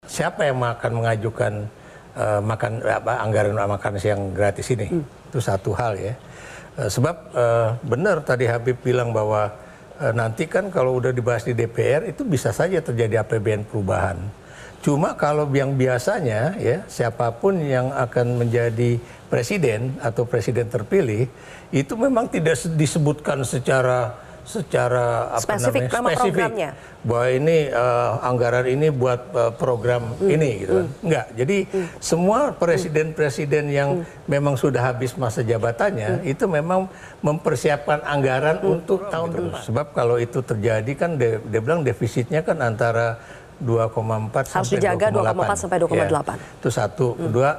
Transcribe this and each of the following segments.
Siapa yang akan mengajukan anggaran makan siang gratis ini? Itu satu hal ya. Sebab benar tadi Habib bilang bahwa nanti kan kalau udah dibahas di DPR itu bisa saja terjadi APBN perubahan. Cuma kalau yang biasanya ya siapapun yang akan menjadi presiden atau presiden terpilih itu memang tidak disebutkan secara spesifik bahwa ini anggaran ini buat program ini gitu kan. Enggak. Jadi semua presiden-presiden yang memang sudah habis masa jabatannya itu memang mempersiapkan anggaran untuk tahun depan. Sebab kalau itu terjadi kan dia bilang defisitnya kan antara 2,4 harus dijaga 2,4 sampai 2,8. Ya, itu satu. Kedua,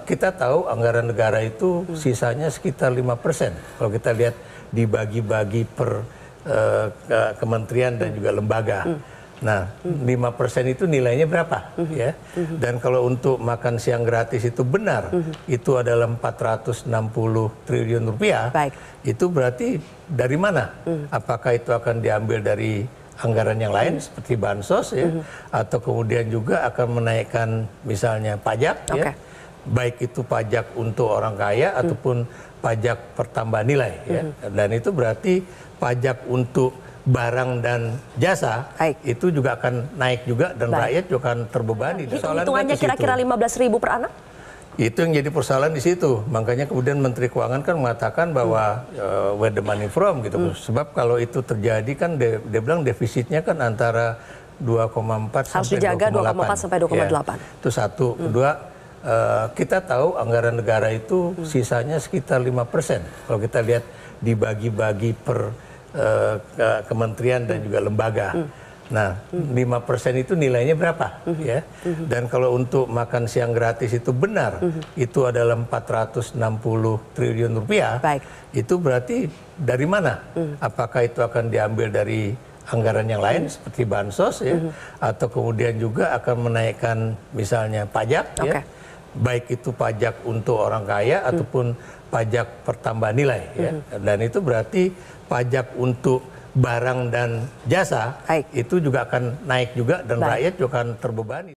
kita tahu anggaran negara itu sisanya sekitar 5%. Kalau kita lihat dibagi-bagi per kementerian dan juga lembaga. Nah, 5% itu nilainya berapa? Ya. Dan kalau untuk makan siang gratis itu benar, itu adalah 460 triliun rupiah. Baik. Itu berarti dari mana? Apakah itu akan diambil dari anggaran yang lain seperti bansos ya, atau kemudian juga akan menaikkan misalnya pajak ya, baik itu pajak untuk orang kaya ataupun pajak pertambahan nilai ya, dan itu berarti pajak untuk barang dan jasa itu juga akan naik juga dan rakyat juga akan terbebani. Hitungannya kira-kira 15.000 per anak? Itu yang jadi persoalan di situ. Makanya kemudian Menteri Keuangan kan mengatakan bahwa where the money from gitu. Sebab kalau itu terjadi kan dia bilang defisitnya kan antara 2,4 harus sampai 2,8. Dijaga 2,4 sampai 2,8. Ya, itu satu. Kedua, kita tahu anggaran negara itu sisanya sekitar 5%. Kalau kita lihat dibagi-bagi per kementerian dan juga lembaga. Nah, 5% itu nilainya berapa? Ya. Dan kalau untuk makan siang gratis itu benar, itu adalah 460 triliun rupiah. Baik. Itu berarti dari mana? Apakah itu akan diambil dari anggaran yang lain seperti bansos ya, atau kemudian juga akan menaikkan misalnya pajak ya, baik itu pajak untuk orang kaya ataupun pajak pertambahan nilai ya. Dan itu berarti pajak untuk barang dan jasa itu juga akan naik juga dan rakyat juga akan terbebani.